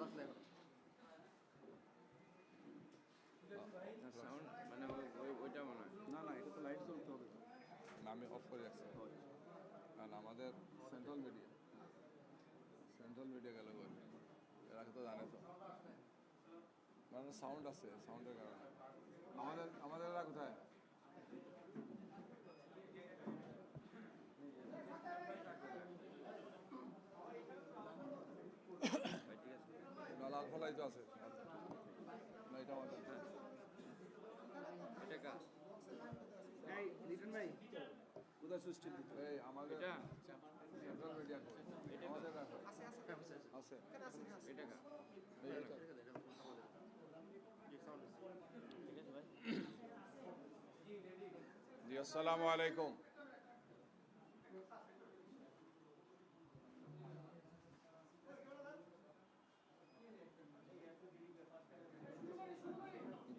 Sound মানে ওইটা মনে হয় না এটা তো লাইট জ্বলতে হবে তো। আমি অফ করে রাখছি কারণ আমাদের সেন্ট্রাল মিডিয়া গেল কই এরা তো জানে তো মানে সাউন্ড আছে সাউন্ডের কারণে আমাদের এরা কোথায় ভাই ঠিক আছে লাল ফলাই তো আছে না এটা আমাদের এটা কা এই রিটার্ন ভাই কোথায় সুইচ টিপ দিতে এই আমাদের এটা সেন্ট্রাল মিডিয়া আমাদের রাখো আছে এটা কা এইটা ঠিক আছে ভাই জি আসসালামু আলাইকুম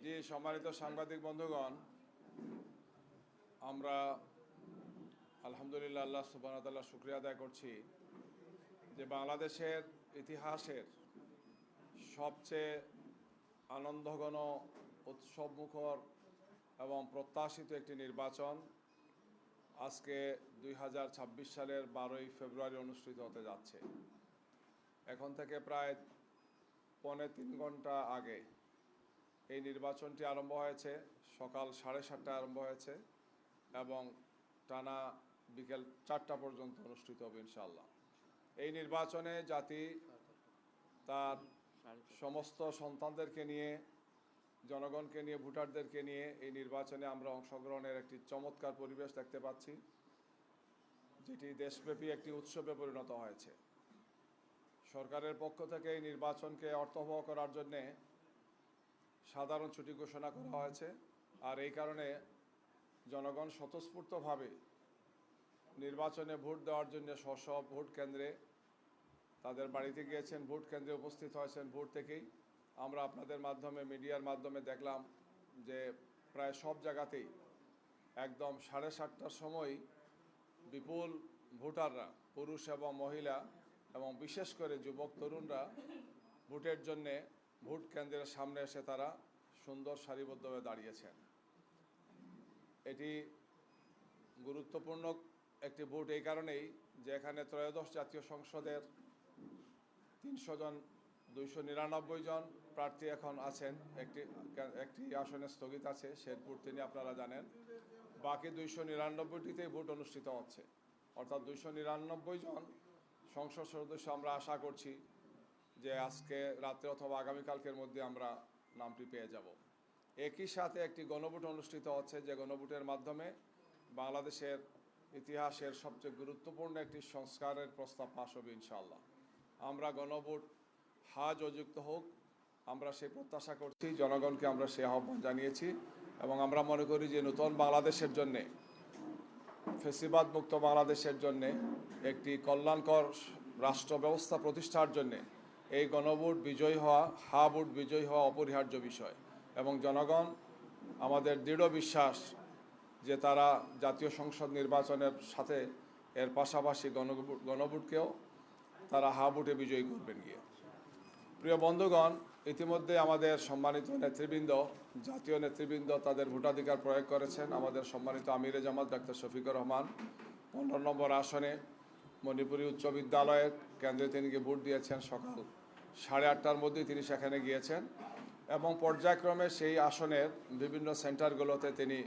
জি সম্মানিত সাংবাদিক বন্ধুগণ আমরা আলহামদুলিল্লাহ আল্লাহ সুবহানাহু ওয়া তাআলার শুকরিয়া আদায় করছি যে বাংলাদেশের ইতিহাসের সবচেয়ে আনন্দঘন উৎসবমুখর এবং প্রত্যাশিত একটি নির্বাচন আজকে 2026 সালের 12ই ফেব্রুয়ারি অনুষ্ঠিত হতে যাচ্ছে। এখন থেকে প্রায় 3.25 ঘন্টা আগে এই নির্বাচনটি আরম্ভ হয়েছে, সকাল 7:30টায় আরম্ভ হয়েছে এবং টানা বিকেল 4টা পর্যন্ত অনুষ্ঠিত হবে ইনশাআল্লাহ। এই নির্বাচনে জাতি তার সমস্ত সন্তানদেরকে নিয়ে, জনগণকে নিয়ে, ভোটারদেরকে নিয়ে এই নির্বাচনে আমরা অংশগ্রহণের একটি চমৎকার পরিবেশ দেখতে পাচ্ছি, যেটি দেশব্যাপী একটি উৎসবে পরিণত হয়েছে। সরকারের পক্ষ থেকে এই নির্বাচনকে অর্থবহ করার জন্যে সাধারণ ছুটি ঘোষণা করা হয়েছে, আর এই কারণে জনগণ স্বতঃস্ফূর্তভাবে নির্বাচনে ভোট দেওয়ার জন্য স্ব ভোট কেন্দ্রে তাদের বাড়িতে গিয়েছেন, ভোট কেন্দ্রে উপস্থিত হয়েছেন। ভোট থেকেই আমরা আপনাদের মাধ্যমে, মিডিয়ার মাধ্যমে দেখলাম যে প্রায় সব জায়গাতেই একদম 7:30টার সময় বিপুল ভোটাররা, পুরুষ এবং মহিলা এবং বিশেষ করে যুবক তরুণরা ভোটের জন্যে ভোট কেন্দ্রের সামনে এসে তারা সুন্দর সারিবদ্ধভাবে দাঁড়িয়েছেন। এটি গুরুত্বপূর্ণ একটি ভোট এই কারণেই যে এখানে ত্রয়োদশ জাতীয় সংসদের 300 জন 299 জন প্রার্থী এখন আছেন। একটি আসনে স্থগিত আছে, শেরপুর, তিনি আপনারা জানেন। বাকি 299টিতেই ভোট অনুষ্ঠিত হচ্ছে, অর্থাৎ 299 জন সংসদ সদস্য আমরা আশা করছি যে আজকে রাত্রে অথবা আগামীকালকের মধ্যে আমরা নামটি পেয়ে যাব। একই সাথে একটি গণভোট অনুষ্ঠিত হচ্ছে, যে গণভোটের মাধ্যমে বাংলাদেশের ইতিহাসের সবচেয়ে গুরুত্বপূর্ণ একটি সংস্কারের প্রস্তাব পাশ হবে ইনশাআল্লাহ। আমরা গণভোট যুক্ত হোক, আমরা সেই প্রত্যাশা করছি, জনগণকে আমরা সেই আহ্বান জানিয়েছি এবং আমরা মনে করি যে নতুন বাংলাদেশের জন্যে, ফ্যাসিবাদ মুক্ত বাংলাদেশের জন্যে, একটি কল্যাণকর রাষ্ট্র ব্যবস্থা প্রতিষ্ঠার জন্যে এই গণভোট বিজয়ী হওয়া, ভোট বিজয়ী হওয়া অপরিহার্য বিষয়। এবং জনগণ আমাদের দৃঢ় বিশ্বাস যে তারা জাতীয় সংসদ নির্বাচনের সাথে এর পাশাপাশি গণভোটকেও তারা ভোটে বিজয়ী করবেন গিয়ে। প্রিয় বন্ধুগণ, ইতিমধ্যে আমাদের সম্মানিত নেতৃবৃন্দ, জাতীয় নেতৃবৃন্দ তাদের ভোটাধিকার প্রয়োগ করেছেন। আমাদের সম্মানিত আমিরে জামাত ডাক্তার শফিকুর রহমান 15 নম্বর আসনে মণিপুরী উচ্চ বিদ্যালয়ের কেন্দ্রে তিনি গিয়ে ভোট দিয়েছেন। সকাল 8:30টার মধ্যেই তিনি সেখানে গিয়েছেন এবং পর্যায়ক্রমে সেই আসনের বিভিন্ন সেন্টারগুলোতে তিনি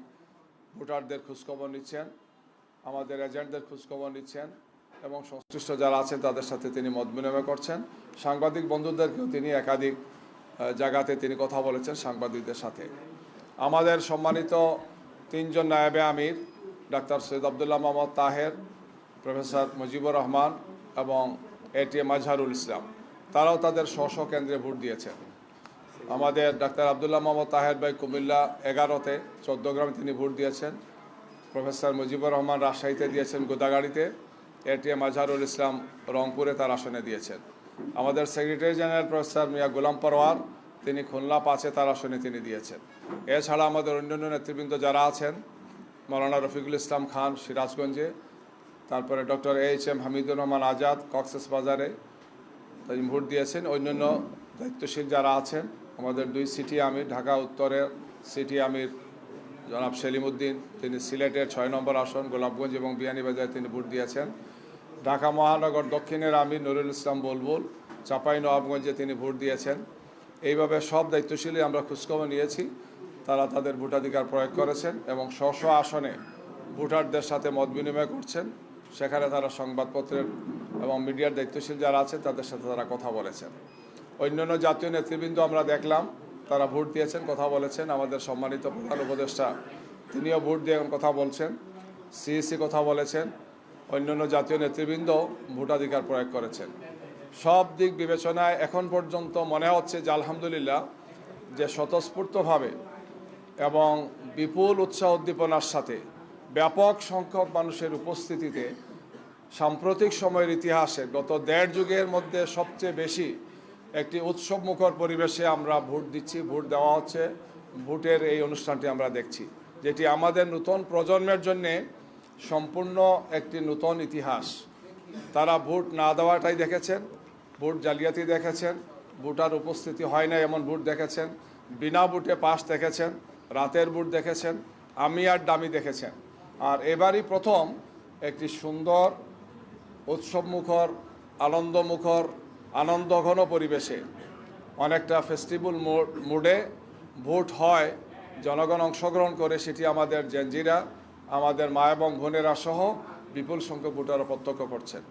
ভোটারদের খোঁজখবর নিচ্ছেন, আমাদের এজেন্টদের খোঁজখবর নিচ্ছেন এবং সংশ্লিষ্ট যারা আছেন তাদের সাথে তিনি মত বিনিময় করছেন। সাংবাদিক বন্ধুদেরকেও তিনি একাধিক জায়গাতে তিনি কথা বলেছেন সাংবাদিকদের সাথে। আমাদের সম্মানিত 3 জন নায়েবে আমির, ডাক্তার সৈয়দ আবদুল্লাহ মোহাম্মদ তাহের, প্রফেসর মুজিবুর রহমান এবং ATM মাজহারুল ইসলাম, তারাও তাদের স্ব কেন্দ্রে ভোট দিয়েছেন। আমাদের ডাক্তার আবদুল্লাহ মোহাম্মদ তাহের ভাই কুমিল্লা 11-তে 14 গ্রামে তিনি ভোট দিয়েছেন। প্রফেসর মুজিবুর রহমান রাজশাহীতে দিয়েছেন গোদাগাড়িতে, ATM মাজহারুল ইসলাম রংপুরে তার আসনে দিয়েছেন। আমাদের সেক্রেটারি জেনারেল প্রফেসর মিয়া গোলাম পরওয়ার, তিনি খুলনা 5-এ তার আসনে তিনি দিয়েছেন। এছাড়া আমাদের অন্যান্য নেতৃবৃন্দ যারা আছেন, মৌলানা রফিকুল ইসলাম খান সিরাজগঞ্জে, তারপরে ডক্টর HM হামিদুর রহমান আজাদ কক্সবাজারে তিনি ভোট দিয়েছেন। অন্যান্য দায়িত্বশীল যারা আছেন, আমাদের 2 সিটি আমির, ঢাকা উত্তরের সিটি আমির জনাব সেলিম উদ্দিন, তিনি সিলেটের 6 নম্বর আসন গোলাপগঞ্জ এবং বিয়ানীবাজারে তিনি ভোট দিয়েছেন। ঢাকা মহানগর দক্ষিণের আমির নুরুল ইসলাম বুলবুল চাঁপাইনবাবগঞ্জে তিনি ভোট দিয়েছেন। এইভাবে সব দায়িত্বশীলই আমরা খোঁজখবর নিয়েছি, তারা তাদের ভোটাধিকার প্রয়োগ করেছেন এবং স্ব আসনে ভোটারদের সাথে মত বিনিময় করছেন। সেখানে তারা সংবাদপত্রের এবং মিডিয়ার দায়িত্বশীল যারা আছেন তাদের সাথে তারা কথা বলেছেন। অন্যান্য জাতীয় নেতৃবৃন্দ আমরা দেখলাম তারা ভোট দিয়েছেন, কথা বলেছেন। আমাদের সম্মানিত প্রধান উপদেষ্টা তিনিও ভোট দিয়ে কথা বলছেন, সিইসি কথা বলেছেন, অন্যান্য জাতীয় নেতৃবৃন্দ ভোটাধিকার প্রয়োগ করেছেন। সব দিক বিবেচনায় এখন পর্যন্ত মনে হচ্ছে যে আলহামদুলিল্লাহ যে স্বতঃস্ফূর্তভাবে এবং বিপুল উৎসাহ উদ্দীপনার সাথে ব্যাপক সংখ্যক মানুষের উপস্থিতিতে সাম্প্রতিক সময়ের ইতিহাসে গত 1.5 যুগের মধ্যে সবচেয়ে বেশি একটি উৎসবমুখর পরিবেশে আমরা ভোট দিচ্ছি, ভোট দেওয়া হচ্ছে। ভোটের এই অনুষ্ঠানটি আমরা দেখছি, যেটি আমাদের নতুন প্রজন্মের জন্যে সম্পূর্ণ একটি নতুন ইতিহাস। তারা ভোট না দেওয়াটাই দেখেছেন, ভোট জালিয়াতি দেখেছেন, ভোটার উপস্থিতি হয় না এমন ভোট দেখেছেন, বিনা ভোটে পাস দেখেছেন, রাতের ভোট দেখেছেন, আমি আর ডামি দেখেছেন। আর এবারই প্রথম একটি সুন্দর উৎসবমুখর, আনন্দমুখর, আনন্দঘন পরিবেশে অনেকটা ফেস্টিভ্যাল মুডে ভোট হয়, জনগণ অংশগ্রহণ করে, সেটি আমাদের জেনজিরা, আমাদের মা এবং বোনেরা সহ বিপুল সংখ্যক ভোটাররা প্রত্যক্ষ করছেন।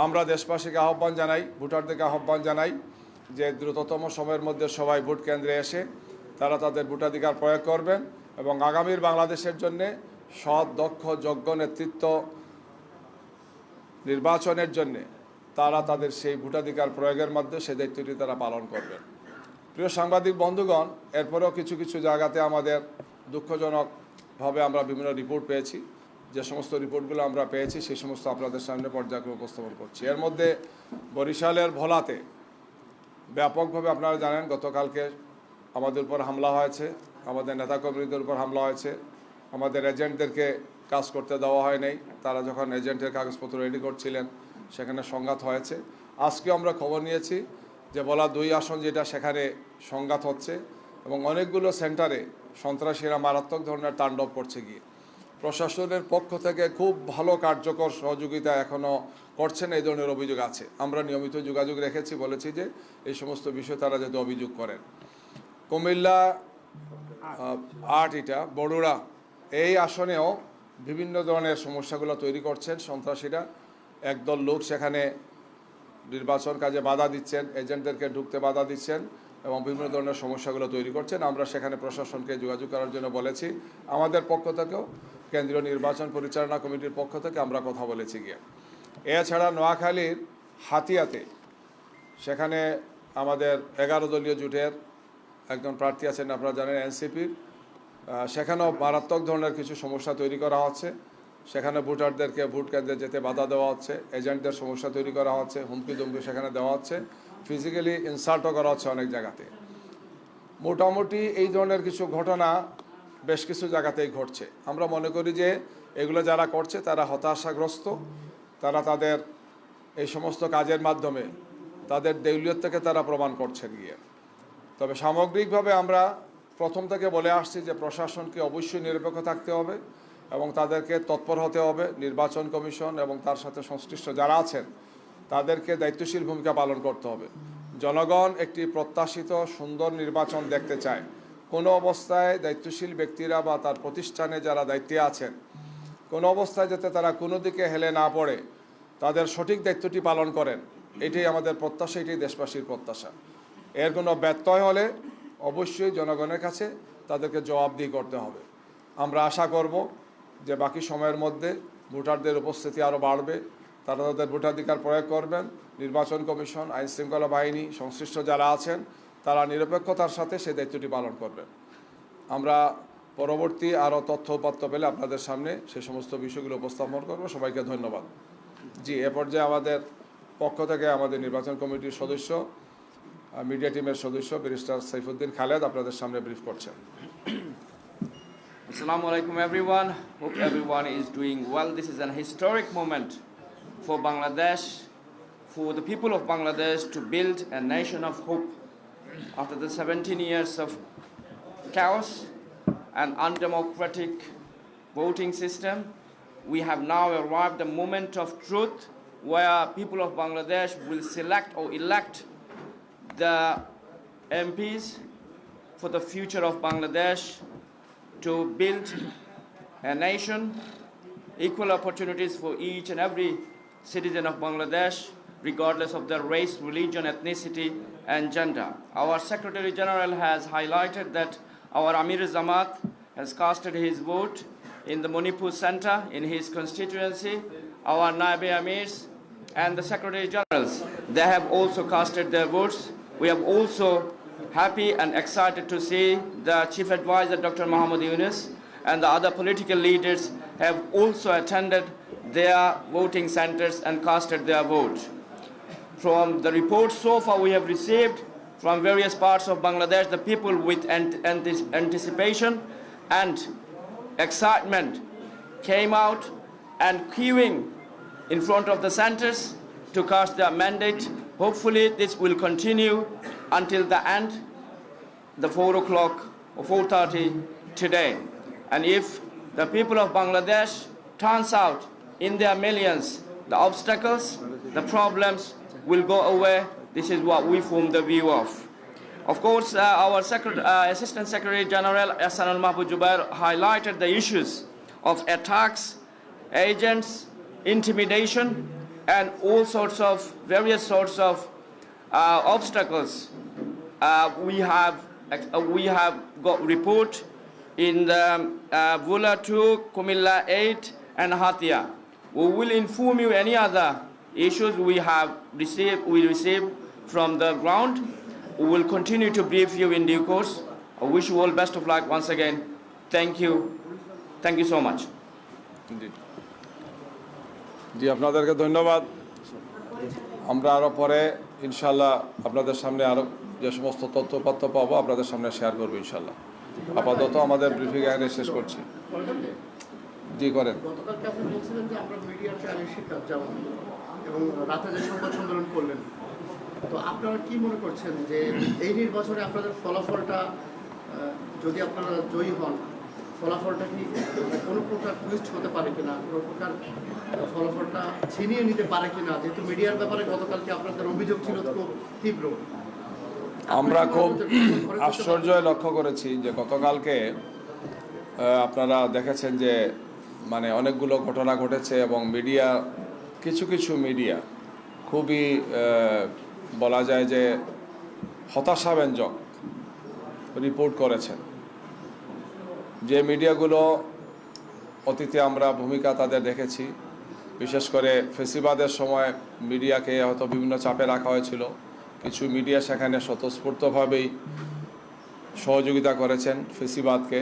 আমরা দেশবাসীকে আহ্বান জানাই, ভোটারদেরকে আহ্বান জানাই যে দ্রুততম সময়ের মধ্যে সবাই ভোট কেন্দ্রে এসে তারা তাদের ভোটাধিকার প্রয়োগ করবেন এবং আগামীর বাংলাদেশের জন্যে সৎ, দক্ষ, যোগ্য নেতৃত্ব নির্বাচনের জন্যে তারা তাদের সেই ভোটাধিকার প্রয়োগের মধ্যে সেই দায়িত্বটি তারা পালন করবেন। প্রিয় সাংবাদিক বন্ধুগণ, এরপরেও কিছু কিছু জায়গাতে আমাদের দুঃখজনকভাবে আমরা বিভিন্ন রিপোর্ট পেয়েছি। যে সমস্ত রিপোর্টগুলো আমরা পেয়েছি সেই সমস্ত আপনাদের সামনে পর্যায়ক্রমে উপস্থাপন করছি। এর মধ্যে বরিশালের ভোলাতে ব্যাপকভাবে আপনারা জানেন গতকালকে আমাদের উপর হামলা হয়েছে, আমাদের নেতাকর্মীদের উপর হামলা হয়েছে, আমাদের এজেন্টদেরকে কাজ করতে দেওয়া হয় নাই। তারা যখন এজেন্টের কাগজপত্র রেডি করছিলেন সেখানে সংঘাত হয়েছে। আজকে আমরা খবর নিয়েছি যে বলা 2 আসন যেটা সেখানে সংঘাত হচ্ছে এবং অনেকগুলো সেন্টারে সন্ত্রাসীরা মারাত্মক ধরনের তাণ্ডব করছে গিয়ে। প্রশাসনের পক্ষ থেকে খুব ভালো কার্যকর সহযোগিতা এখনও করছেন, এই ধরনের অভিযোগ আছে। আমরা নিয়মিত যোগাযোগ রেখেছি, বলেছি যে এই সমস্ত বিষয় তারা যাতে অভিযোগ করেন। কুমিল্লা 8 এটা বড়ুড়া এই আসনেও বিভিন্ন ধরনের সমস্যাগুলো তৈরি করছেন সন্ত্রাসীরা। একদল লোক সেখানে নির্বাচন কাজে বাধা দিচ্ছেন, এজেন্টদেরকে ঢুকতে বাধা দিচ্ছেন এবং বিভিন্ন ধরনের সমস্যাগুলো তৈরি করছেন। আমরা সেখানে প্রশাসনকে যোগাযোগ করার জন্য বলেছি। আমাদের পক্ষ থেকেও কেন্দ্রীয় নির্বাচন পরিচালনা কমিটির পক্ষ থেকে আমরা কথা বলেছি গিয়ে। এছাড়া নোয়াখালীর হাতিয়াতে সেখানে আমাদের 11 দলীয় জোটের একজন প্রার্থী আছেন, আপনারা জানেন এনসিপির। সেখানেও মারাত্মক ধরনের কিছু সমস্যা তৈরি করা হচ্ছে। সেখানে ভোটারদেরকে ভোট কেন্দ্রে যেতে বাধা দেওয়া হচ্ছে, এজেন্টদের সমস্যা তৈরি করা হচ্ছে, হুমকি ধমকি সেখানে দেওয়া হচ্ছে, ফিজিক্যালি ইনসাল্টও করা হচ্ছে অনেক জায়গাতে। মোটামুটি এই ধরনের কিছু ঘটনা বেশ কিছু জায়গাতেই ঘটছে। আমরা মনে করি যে এগুলো যারা করছে তারা হতাশাগ্রস্ত, তারা তাদের এই সমস্ত কাজের মাধ্যমে তাদের দেউলিয়তকে তারা প্রমাণ করছেন গিয়ে। তবে সামগ্রিকভাবে আমরা প্রথম থেকে বলে আসছি যে প্রশাসনকে অবশ্যই নিরপেক্ষ থাকতে হবে এবং তাদেরকে তৎপর হতে হবে। নির্বাচন কমিশন এবং তার সাথে সংশ্লিষ্ট যারা আছেন তাদেরকে দায়িত্বশীল ভূমিকা পালন করতে হবে। জনগণ একটি প্রত্যাশিত সুন্দর নির্বাচন দেখতে চায়। কোনো অবস্থায় দায়িত্বশীল ব্যক্তিরা বা তার প্রতিষ্ঠানে যারা দায়িত্বে আছেন কোনো অবস্থায় যাতে তারা কোনো দিকে হেলে না পড়ে তাদের সঠিক দায়িত্বটি পালন করেন, এটাই আমাদের প্রত্যাশা, এটাই দেশবাসীর প্রত্যাশা। এর কোনো ব্যত্যয় হলে অবশ্যই জনগণের কাছে তাদেরকে জবাবদিহি করতে হবে। আমরা আশা করব যে বাকি সময়ের মধ্যে ভোটারদের উপস্থিতি আরও বাড়বে, তারা তাদের ভোটাধিকার প্রয়োগ করবেন। নির্বাচন কমিশন, আইনশৃঙ্খলা বাহিনী, সংশ্লিষ্ট যারা আছেন তারা নিরপেক্ষতার সাথে সেই দায়িত্বটি পালন করবেন। আমরা পরবর্তী আরও তথ্য উপাত্ত পেলে আপনাদের সামনে সে সমস্ত বিষয়গুলো উপস্থাপন করব। সবাইকে ধন্যবাদ। জি, এ পর্যায়ে আমাদের পক্ষ থেকে আমাদের নির্বাচন কমিটির সদস্য, মিডিয়া টিমের সদস্য ব্যারিস্টার সাইফুদ্দিন খালেদ আপনাদের সামনে ব্রিফ করছেন। Assalamu alaikum everyone. Hope everyone is doing well. This is an historic moment for Bangladesh, for the people of Bangladesh to build a nation of hope after the 17 years of chaos and undemocratic voting system, we have now arrived the moment of truth where people of Bangladesh will select or elect the MPs for the future of Bangladesh to build a nation, equal opportunities for each and every citizen of Bangladesh, regardless of their race, religion, ethnicity, and gender. Our Secretary General has highlighted that our Amir Zamat has casted his vote in the Manipur Center in his constituency. Our Naibe Amirs and the Secretary Generals, they have also casted their votes. We are also happy and excited to see the Chief Advisor, Dr. Muhammad Yunus, and the other political leaders have also attended their voting centers and casted their vote. From the reports so far we have received from various parts of Bangladesh, the people with anticipation and excitement came out and queuing in front of the centers to cast their mandate. Hopefully this will continue until the end, the 4 o'clock or 4:30 today. And if the people of Bangladesh turns out in their millions, the obstacles, the problems will go away. This is what we form the view of. Of course, our Assistant Secretary General Ahsan al-Mahfouz Jubair highlighted the issues of attacks, agents, intimidation, and all sorts of various sorts of obstacles. We have got report in the Vula 2, Kumilla 8, and Hatia. We will inform you any other issues we receive from the ground. We will continue to brief you in due course. I wish you all best of luck once again. Thank you. Thank you so much. জি আপনাদেরকে ধন্যবাদ। আমরা আরও পরে ইনশাল্লাহ আপনাদের সামনে আরও যে সমস্ত তথ্যপত্র পাবো আপনাদের সামনে শেয়ার করবো ইনশাল্লাহ। আপাতত আমাদের ব্রিফিং এখানে শেষ করছি। জি করেন। গতকালকে আপনি বলছিলেন যে আমরা মিডিয়াতে আনিশিকার যাব এবং রাতে যে সংবাদ সম্মেলন করলেন, তো আপনারা কি মনে করছেন যে এই নির্বাচনে আপনাদের ফলাফলটা যদি আপনারা জয়ী হন, ফলাফলটা কি কোনো প্রকার টুইস্ট হতে পারে কিনা, কোনো প্রকার ফলাফলটা ছিনিয়ে নিতে পারে কিনা, যেহেতু মিডিয়ার ব্যাপারে গতকালকে আপনাদের অভিযোগ ছিল খুব তীব্র। আমরা খুব আশ্চর্য লক্ষ্য করেছি যে গতকালকে আপনারা দেখেছেন যে মানে অনেকগুলো ঘটনা ঘটেছে এবং মিডিয়া কিছু মিডিয়া খুবই বলা যায় যে হতাশাব্যঞ্জক রিপোর্ট করেছেন। যে মিডিয়াগুলো অতীতে আমরা ভূমিকা তাদের দেখেছি, বিশেষ করে ফেসিবাদের সময় মিডিয়াকে হয়তো বিভিন্ন চাপে রাখা হয়েছিল, কিছু মিডিয়া সেখানে স্বতঃস্ফূর্তভাবেই সহযোগিতা করেছেন ফেসিবাদকে।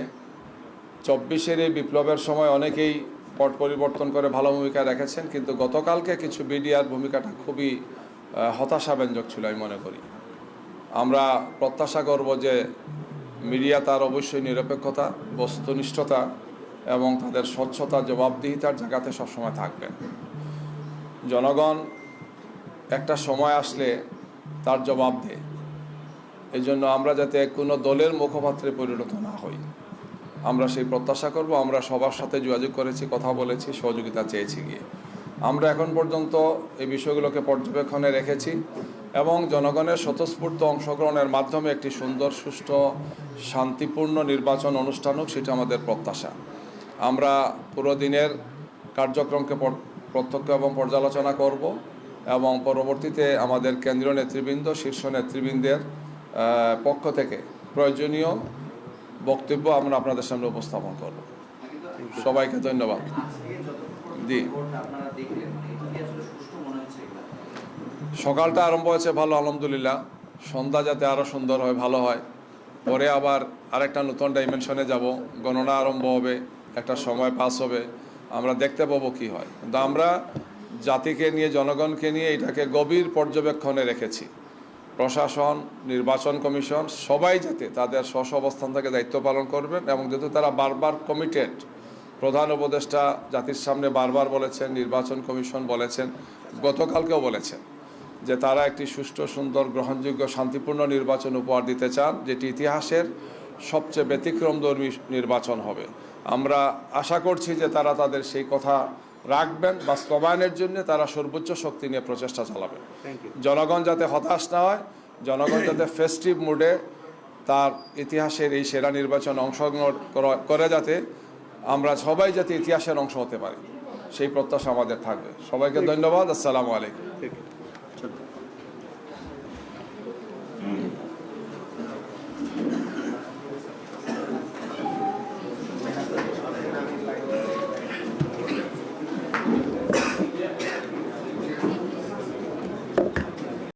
24-এর এই বিপ্লবের সময় অনেকেই পট পরিবর্তন করে ভালো ভূমিকা রেখেছেন, কিন্তু গতকালকে কিছু মিডিয়ার ভূমিকাটা খুবই হতাশাব্যঞ্জক ছিল আমি মনে করি। আমরা প্রত্যাশা করব যে মিডিয়া তার অবশ্যই নিরপেক্ষতা, বস্তুনিষ্ঠতা এবং তাদের স্বচ্ছতা, জবাবদিহিতার জায়গাতে সবসময় থাকবেন। জনগণ একটা সময় আসলে তার জবাব দেয়, এই জন্য আমরা যাতে কোনো দলের মুখপাত্রে পরিণত না হই আমরা সেই প্রত্যাশা করব। আমরা সবার সাথে যোগাযোগ করেছি, কথা বলেছি, সহযোগিতা চেয়েছি গিয়ে। আমরা এখন পর্যন্ত এই বিষয়গুলোকে পর্যবেক্ষণে রেখেছি এবং জনগণের স্বতঃস্ফূর্ত অংশগ্রহণের মাধ্যমে একটি সুন্দর, সুষ্ঠু, শান্তিপূর্ণ নির্বাচন অনুষ্ঠান হোক, সেটা আমাদের প্রত্যাশা। আমরা পুরো দিনের কার্যক্রমকে প্রত্যক্ষ এবং পর্যালোচনা করব এবং পরবর্তীতে আমাদের কেন্দ্রীয় নেতৃবৃন্দ, শীর্ষ নেতৃবৃন্দের পক্ষ থেকে প্রয়োজনীয় বক্তব্য আমরা আপনাদের সামনে উপস্থাপন করব। সবাইকে ধন্যবাদ। জি, সকালটা আরম্ভ হয়েছে ভালো, আলহামদুলিল্লাহ। সন্ধ্যা যাতে আরও সুন্দর হয়, ভালো হয়। পরে আবার আরেকটা নতুন ডাইমেনশনে যাব, গণনা আরম্ভ হবে, একটা সময় পাস হবে, আমরা দেখতে পাবো কি হয়। কিন্তু আমরা জাতিকে নিয়ে, জনগণকে নিয়ে এটাকে গভীর পর্যবেক্ষণে রেখেছি। প্রশাসন, নির্বাচন কমিশন সবাই যাতে তাদের স্ব অবস্থান থেকে দায়িত্ব পালন করবেন এবং যেহেতু তারা বারবার কমিটেড, প্রধান উপদেষ্টা জাতির সামনে বারবার বলেছেন, নির্বাচন কমিশন বলেছেন, গতকালকেও বলেছেন যে তারা একটি সুষ্ঠু, সুন্দর, গ্রহণযোগ্য, শান্তিপূর্ণ নির্বাচন উপহার দিতে চান, যেটি ইতিহাসের সবচেয়ে ব্যতিক্রমধর্মী নির্বাচন হবে। আমরা আশা করছি যে তারা তাদের সেই কথা রাখবেন, বাস্তবায়নের জন্য তারা সর্বোচ্চ শক্তি নিয়ে প্রচেষ্টা চালাবেন। জনগণ যাতে হতাশ না হয়, জনগণ যাতে ফেস্টিভ মুডে তার ইতিহাসের এই সেরা নির্বাচনে অংশগ্রহণ করে, যাতে আমরা সবাই যাতে ইতিহাসের অংশ হতে পারি, সেই প্রত্যাশা আমাদের থাকবে। সবাইকে ধন্যবাদ। আসসালামু আলাইকুম।